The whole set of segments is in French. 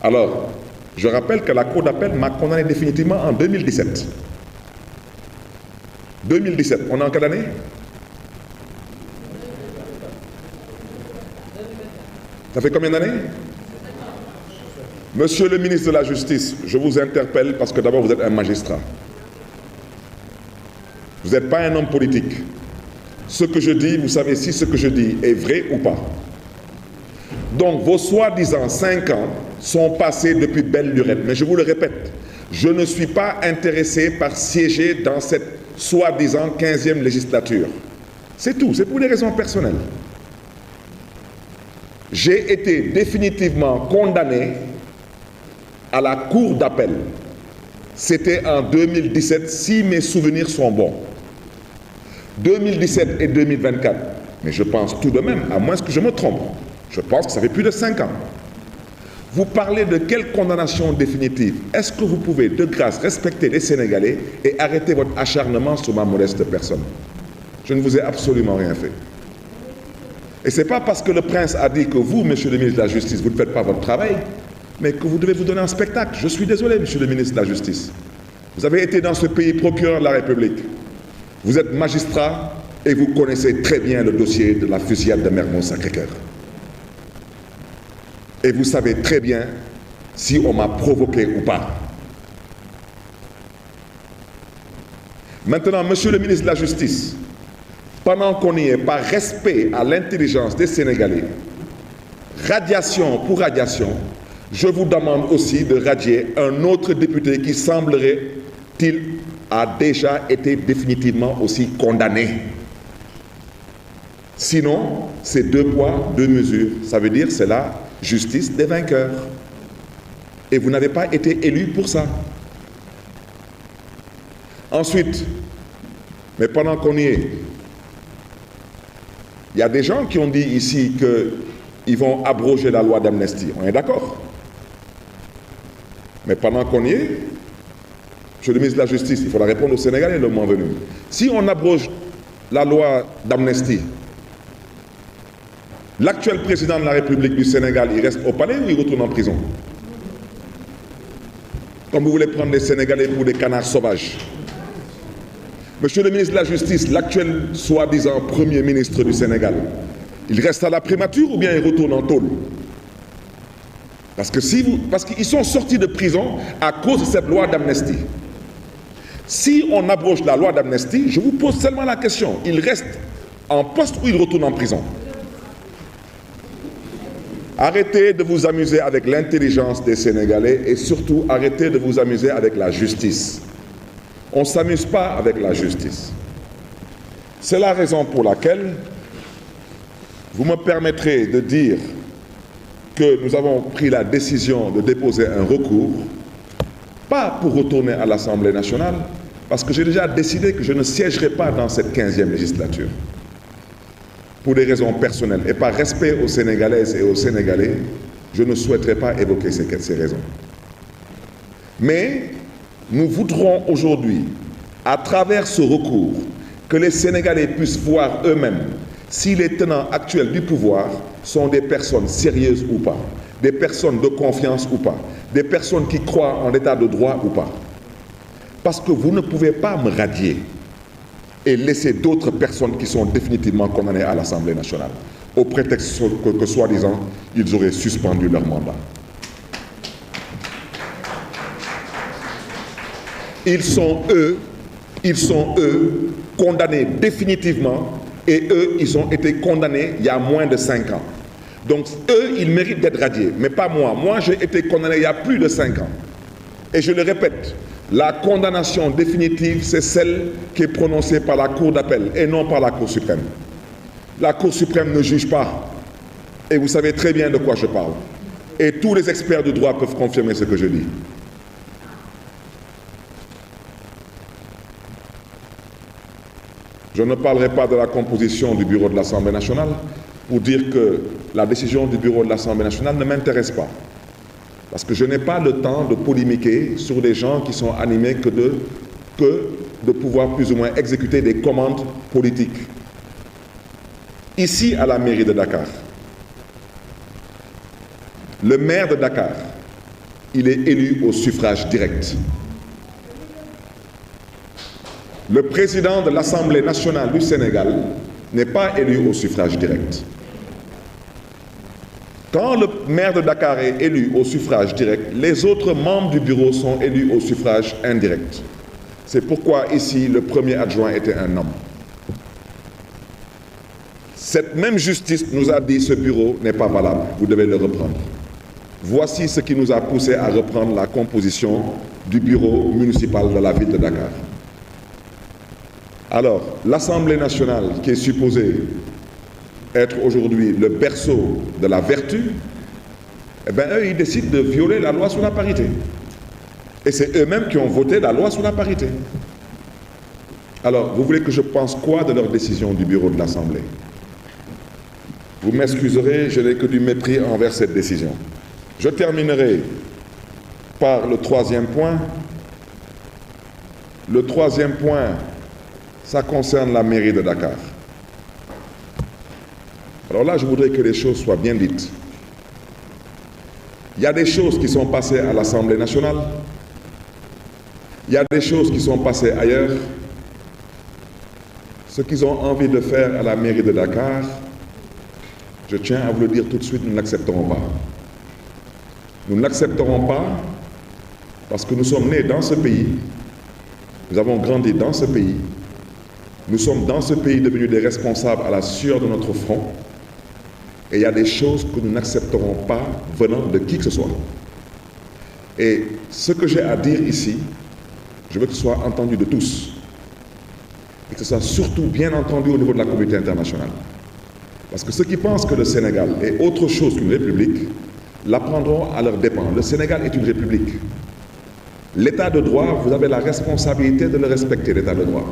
Alors, je rappelle que la Cour d'appel m'a condamné définitivement en 2017. 2017, on est en quelle année? Ça fait combien d'années? Monsieur le ministre de la Justice, je vous interpelle parce que d'abord vous êtes un magistrat. Vous n'êtes pas un homme politique. Ce que je dis, vous savez si ce que je dis est vrai ou pas. Donc vos soi-disant 5 ans sont passés depuis belle lurette. Mais je vous le répète, je ne suis pas intéressé par siéger dans cette soi-disant 15e législature. C'est tout, c'est pour des raisons personnelles. J'ai été définitivement condamné à la Cour d'appel. C'était en 2017, si mes souvenirs sont bons. 2017 et 2024. Mais je pense tout de même, à moins que je me trompe, je pense que ça fait plus de 5 ans. Vous parlez de quelle condamnation définitive? Est-ce que vous pouvez, de grâce, respecter les Sénégalais et arrêter votre acharnement sur ma modeste personne? Je ne vous ai absolument rien fait. Et ce n'est pas parce que le prince a dit que vous, monsieur le ministre de la Justice, vous ne faites pas votre travail, mais que vous devez vous donner un spectacle. Je suis désolé, monsieur le ministre de la Justice. Vous avez été dans ce pays procureur de la République. Vous êtes magistrat et vous connaissez très bien le dossier de la fusillade de Mermoz-Sacré-Cœur. Et vous savez très bien si on m'a provoqué ou pas. Maintenant, monsieur le ministre de la Justice, pendant qu'on y est, par respect à l'intelligence des Sénégalais, radiation pour radiation, je vous demande aussi de radier un autre député qui semblerait-il a déjà été définitivement aussi condamné. Sinon, c'est 2 poids, 2 mesures. Ça veut dire c'est la justice des vainqueurs. Et vous n'avez pas été élu pour ça. Ensuite, mais pendant qu'on y est, il y a des gens qui ont dit ici qu'ils vont abroger la loi d'amnistie. On est d'accord? Mais pendant qu'on y est, monsieur le ministre de la Justice, il faudra répondre aux Sénégalais le moment venu. Si on abroge la loi d'amnistie, l'actuel président de la République du Sénégal, il reste au palais ou il retourne en prison? Comme vous voulez prendre les Sénégalais pour des canards sauvages. Monsieur le ministre de la Justice, l'actuel soi-disant Premier ministre du Sénégal, il reste à la primature ou bien il retourne en tôle? Parce qu'ils sont sortis de prison à cause de cette loi d'amnistie. Si on abroge la loi d'amnistie, je vous pose seulement la question, il reste en poste ou il retourne en prison? Arrêtez de vous amuser avec l'intelligence des Sénégalais et surtout arrêtez de vous amuser avec la justice. On ne s'amuse pas avec la justice. C'est la raison pour laquelle vous me permettrez de dire que nous avons pris la décision de déposer un recours, pas pour retourner à l'Assemblée nationale, parce que j'ai déjà décidé que je ne siégerai pas dans cette 15e législature, pour des raisons personnelles. Et par respect aux Sénégalaises et aux Sénégalais, je ne souhaiterais pas évoquer ces raisons. Mais nous voudrons aujourd'hui, à travers ce recours, que les Sénégalais puissent voir eux-mêmes si les tenants actuels du pouvoir sont des personnes sérieuses ou pas, des personnes de confiance ou pas, des personnes qui croient en l'état de droit ou pas. Parce que vous ne pouvez pas me radier et laisser d'autres personnes qui sont définitivement condamnées à l'Assemblée nationale, au prétexte que soi-disant, ils auraient suspendu leur mandat. Ils sont eux, condamnés définitivement, et eux, ils ont été condamnés il y a moins de 5 ans. Donc eux, ils méritent d'être radiés, mais pas moi. Moi, j'ai été condamné il y a plus de 5 ans. Et je le répète, la condamnation définitive, c'est celle qui est prononcée par la Cour d'appel et non par la Cour suprême. La Cour suprême ne juge pas. Et vous savez très bien de quoi je parle. Et tous les experts du droit peuvent confirmer ce que je dis. Je ne parlerai pas de la composition du bureau de l'Assemblée nationale pour dire que la décision du bureau de l'Assemblée nationale ne m'intéresse pas. Parce que je n'ai pas le temps de polémiquer sur des gens qui sont animés que de pouvoir plus ou moins exécuter des commandes politiques. Ici, à la mairie de Dakar, le maire de Dakar il est élu au suffrage direct. Le président de l'Assemblée nationale du Sénégal n'est pas élu au suffrage direct. Quand le maire de Dakar est élu au suffrage direct, les autres membres du bureau sont élus au suffrage indirect. C'est pourquoi ici, le premier adjoint était un homme. Cette même justice nous a dit ce bureau n'est pas valable, vous devez le reprendre. Voici ce qui nous a poussé à reprendre la composition du bureau municipal de la ville de Dakar. Alors, l'Assemblée nationale, qui est supposée être aujourd'hui le berceau de la vertu, eh bien, eux, ils décident de violer la loi sur la parité. Et c'est eux-mêmes qui ont voté la loi sur la parité. Alors, vous voulez que je pense quoi de leur décision du bureau de l'Assemblée? Vous m'excuserez, je n'ai que du mépris envers cette décision. Je terminerai par le troisième point. Le troisième point, ça concerne la mairie de Dakar. Alors là, je voudrais que les choses soient bien dites. Il y a des choses qui sont passées à l'Assemblée nationale. Il y a des choses qui sont passées ailleurs. Ce qu'ils ont envie de faire à la mairie de Dakar, je tiens à vous le dire tout de suite, nous n'accepterons pas. Nous n'accepterons pas parce que nous sommes nés dans ce pays, nous avons grandi dans ce pays, nous sommes dans ce pays devenus des responsables à la sueur de notre front, et il y a des choses que nous n'accepterons pas venant de qui que ce soit. Et ce que j'ai à dire ici, je veux que ce soit entendu de tous, et que ce soit surtout bien entendu au niveau de la communauté internationale. Parce que ceux qui pensent que le Sénégal est autre chose qu'une république, l'apprendront à leurs dépens. Le Sénégal est une république. L'état de droit, vous avez la responsabilité de le respecter, l'état de droit.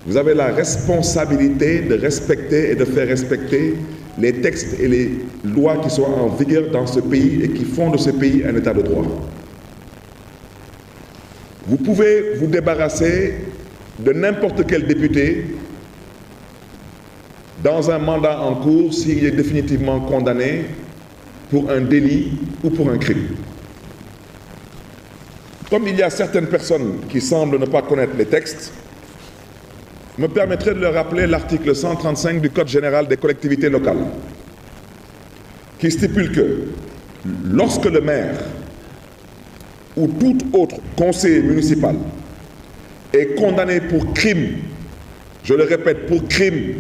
Vous avez la responsabilité de respecter et de faire respecter les textes et les lois qui sont en vigueur dans ce pays et qui font de ce pays un état de droit. Vous pouvez vous débarrasser de n'importe quel député dans un mandat en cours s'il est définitivement condamné pour un délit ou pour un crime. Comme il y a certaines personnes qui semblent ne pas connaître les textes, me permettrai de leur rappeler l'article 135 du Code général des collectivités locales, qui stipule que lorsque le maire ou tout autre conseiller municipal est condamné pour crime, je le répète, pour crime,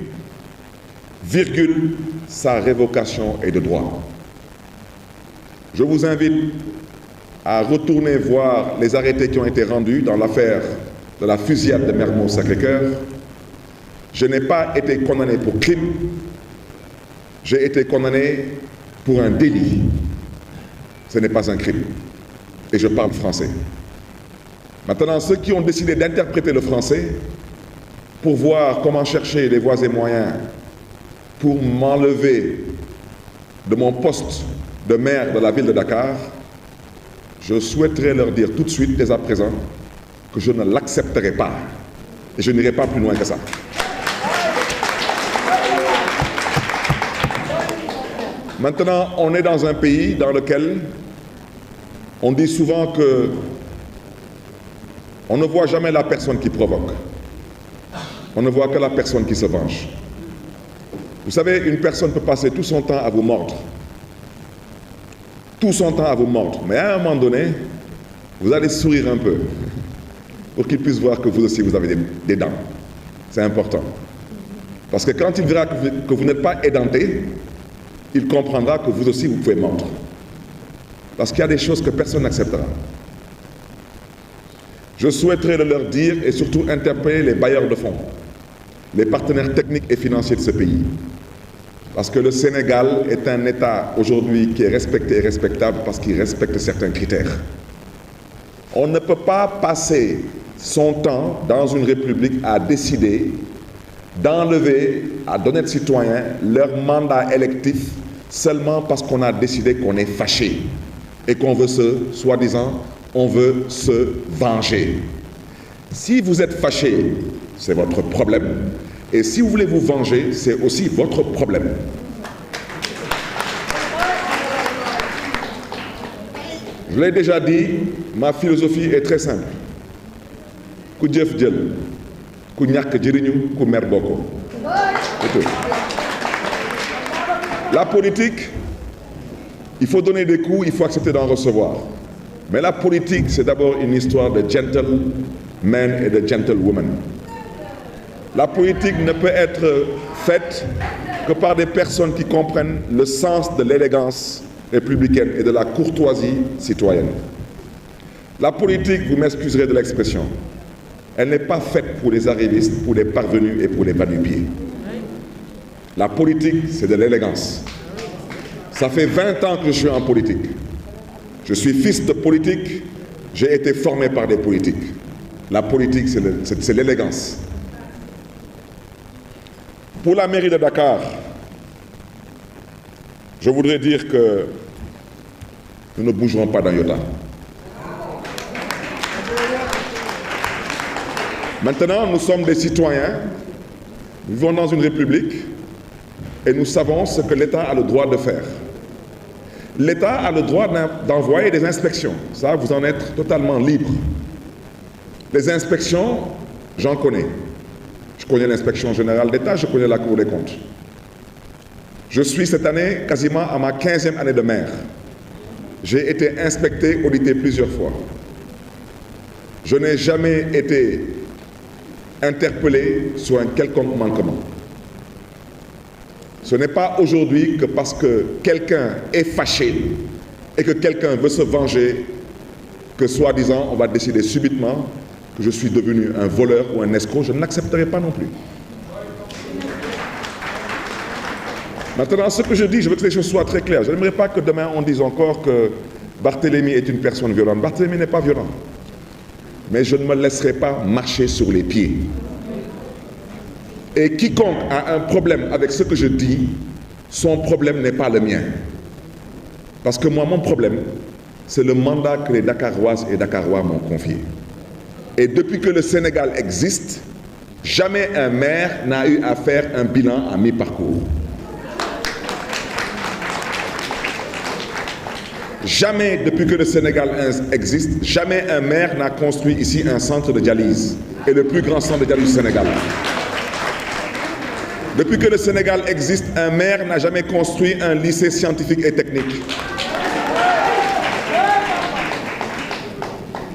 virgule, sa révocation est de droit. Je vous invite à retourner voir les arrêtés qui ont été rendus dans l'affaire de la fusillade de Mermoz-Sacré-Cœur. Je n'ai pas été condamné pour crime, j'ai été condamné pour un délit. Ce n'est pas un crime. Et je parle français. Maintenant, ceux qui ont décidé d'interpréter le français pour voir comment chercher les voies et moyens pour m'enlever de mon poste de maire de la ville de Dakar, je souhaiterais leur dire tout de suite, dès à présent, que je ne l'accepterai pas. Et je n'irai pas plus loin que ça. Maintenant, on est dans un pays dans lequel on dit souvent que on ne voit jamais la personne qui provoque. On ne voit que la personne qui se venge. Vous savez, une personne peut passer tout son temps à vous mordre. Tout son temps à vous mordre. Mais à un moment donné, vous allez sourire un peu pour qu'il puisse voir que vous aussi, vous avez des dents. C'est important. Parce que quand il verra que vous n'êtes pas édenté, il comprendra que vous aussi, vous pouvez mordre. Parce qu'il y a des choses que personne n'acceptera. Je souhaiterais leur dire et surtout interpeller les bailleurs de fonds, les partenaires techniques et financiers de ce pays. Parce que le Sénégal est un État aujourd'hui qui est respecté et respectable parce qu'il respecte certains critères. On ne peut pas passer son temps dans une république à décider d'enlever à d'honnêtes citoyens leur mandat électif seulement parce qu'on a décidé qu'on est fâché et qu'on veut soi-disant, on veut se venger. Si vous êtes fâché, c'est votre problème. Et si vous voulez vous venger, c'est aussi votre problème. Je l'ai déjà dit, ma philosophie est très simple. Ku jëf jël, ku ñàkk jëriñu, ku mer bokko. C'est tout. La politique, il faut donner des coups, il faut accepter d'en recevoir. Mais la politique, c'est d'abord une histoire de gentlemen et de gentlewomen. La politique ne peut être faite que par des personnes qui comprennent le sens de l'élégance républicaine et de la courtoisie citoyenne. La politique, vous m'excuserez de l'expression, elle n'est pas faite pour les arrivistes, pour les parvenus et pour les bas du pied. La politique, c'est de l'élégance. Ça fait 20 ans que je suis en politique. Je suis fils de politique, j'ai été formé par des politiques. La politique, c'est l'élégance. Pour la mairie de Dakar, je voudrais dire que nous ne bougerons pas d'un iota. Maintenant, nous sommes des citoyens, nous vivons dans une république et nous savons ce que l'État a le droit de faire. L'État a le droit d'envoyer des inspections. Ça, vous en êtes totalement libre. Les inspections, j'en connais. Je connais l'inspection générale d'État, je connais la Cour des comptes. Je suis cette année quasiment à ma 15e année de maire. J'ai été inspecté, audité plusieurs fois. Je n'ai jamais été interpellé sur un quelconque manquement. Ce n'est pas aujourd'hui que parce que quelqu'un est fâché et que quelqu'un veut se venger que, soi-disant, on va décider subitement que je suis devenu un voleur ou un escroc. Je ne l'accepterai pas non plus. Maintenant, ce que je dis, je veux que les choses soient très claires. Je n'aimerais pas que demain on dise encore que Barthélémy est une personne violente. Barthélémy n'est pas violent. Mais je ne me laisserai pas marcher sur les pieds. Et quiconque a un problème avec ce que je dis, son problème n'est pas le mien. Parce que moi, mon problème, c'est le mandat que les Dakaroises et Dakarois m'ont confié. Et depuis que le Sénégal existe, jamais un maire n'a eu à faire un bilan à mi-parcours. Jamais, depuis que le Sénégal existe, jamais un maire n'a construit ici un centre de dialyse. Et le plus grand centre de dialyse du Sénégal. Depuis que le Sénégal existe, un maire n'a jamais construit un lycée scientifique et technique.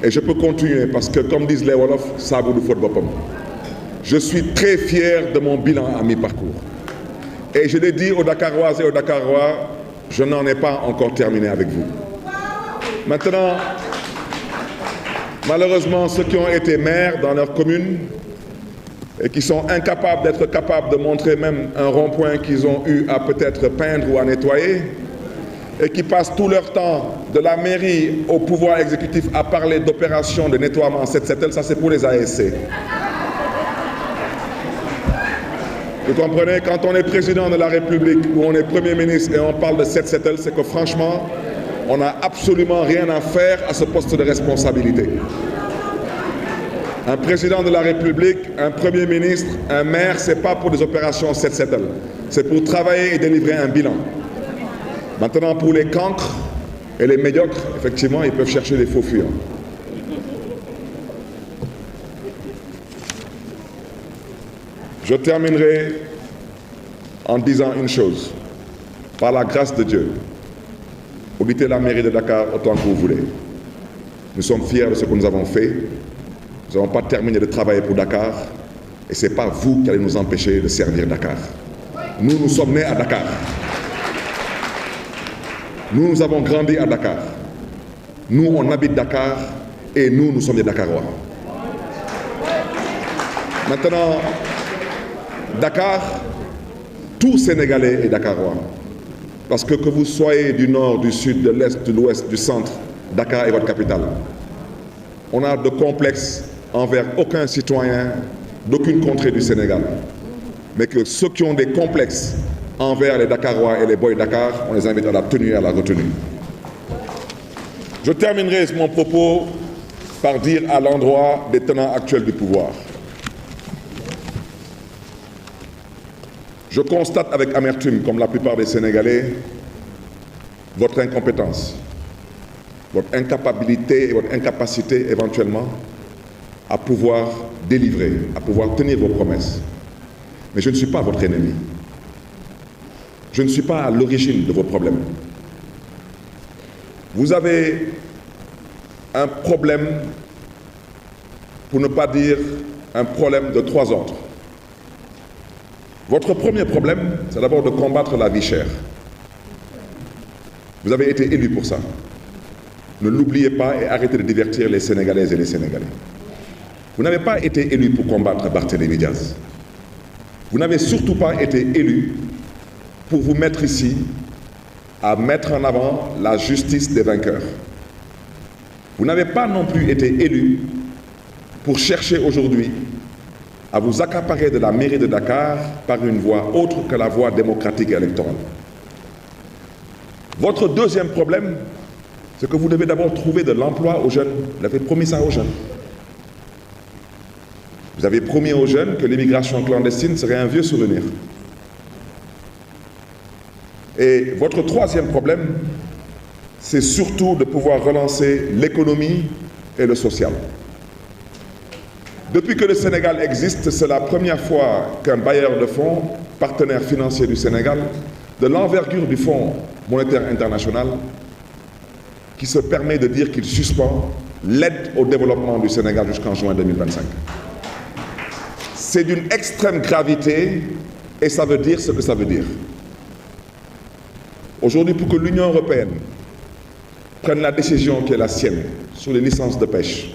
Et je peux continuer parce que, comme disent les Wolofs, ça vaut du faute bopam. Je suis très fier de mon bilan à mi-parcours. Et je l'ai dit aux Dakaroises et aux Dakarois, je n'en ai pas encore terminé avec vous. Maintenant, malheureusement, ceux qui ont été maires dans leur commune et qui sont incapables d'être capables de montrer même un rond-point qu'ils ont eu à peut-être peindre ou à nettoyer, et qui passent tout leur temps de la mairie au pouvoir exécutif à parler d'opérations de nettoiement 7-7L, ça c'est pour les ASC. Vous comprenez, quand on est président de la République ou on est Premier ministre et on parle de 7-7L, c'est que franchement, on n'a absolument rien à faire à ce poste de responsabilité. Un président de la République, un Premier ministre, un maire, ce n'est pas pour des opérations 7-7L. C'est pour travailler et délivrer un bilan. Maintenant, pour les cancres et les médiocres, effectivement, ils peuvent chercher des faux fuyants. Je terminerai en disant une chose. Par la grâce de Dieu, auditez la mairie de Dakar autant que vous voulez. Nous sommes fiers de ce que nous avons fait. Nous n'avons pas terminé de travailler pour Dakar. Et ce n'est pas vous qui allez nous empêcher de servir Dakar. Nous, nous sommes nés à Dakar. Nous, nous avons grandi à Dakar. Nous, on habite Dakar et nous, nous sommes des Dakarois. Maintenant, Dakar, tout Sénégalais est Dakarois. Parce que vous soyez du nord, du sud, de l'est, de l'ouest, du centre, Dakar est votre capitale. On a de complexes envers aucun citoyen d'aucune contrée du Sénégal. Mais que ceux qui ont des complexes envers les Dakarois et les boys Dakar, on les invite à la tenue et à la retenue. Je terminerai mon propos par dire à l'endroit des tenants actuels du pouvoir. Je constate avec amertume, comme la plupart des Sénégalais, votre incompétence. votre incapabilité et votre incapacité éventuellement à pouvoir délivrer, à pouvoir tenir vos promesses. Mais je ne suis pas votre ennemi. Je ne suis pas à l'origine de vos problèmes. Vous avez un problème, pour ne pas dire un problème de 3 ordres. Votre premier problème, c'est d'abord de combattre la vie chère. Vous avez été élu pour ça. Ne l'oubliez pas et arrêtez de divertir les Sénégalaises et les Sénégalais. Vous n'avez pas été élu pour combattre Barthélémy Diaz. Vous n'avez surtout pas été élu pour vous mettre ici à mettre en avant la justice des vainqueurs. Vous n'avez pas non plus été élu pour chercher aujourd'hui à vous accaparer de la mairie de Dakar par une voie autre que la voie démocratique et électorale. Votre deuxième problème, c'est que vous devez d'abord trouver de l'emploi aux jeunes. Vous avez promis ça aux jeunes. Vous avez promis aux jeunes que l'immigration clandestine serait un vieux souvenir. Et votre troisième problème, c'est surtout de pouvoir relancer l'économie et le social. Depuis que le Sénégal existe, c'est la première fois qu'un bailleur de fonds, partenaire financier du Sénégal, de l'envergure du Fonds monétaire international, qui se permet de dire qu'il suspend l'aide au développement du Sénégal jusqu'en juin 2025. C'est d'une extrême gravité et ça veut dire ce que ça veut dire. Aujourd'hui, pour que l'Union européenne prenne la décision qui est la sienne sur les licences de pêche,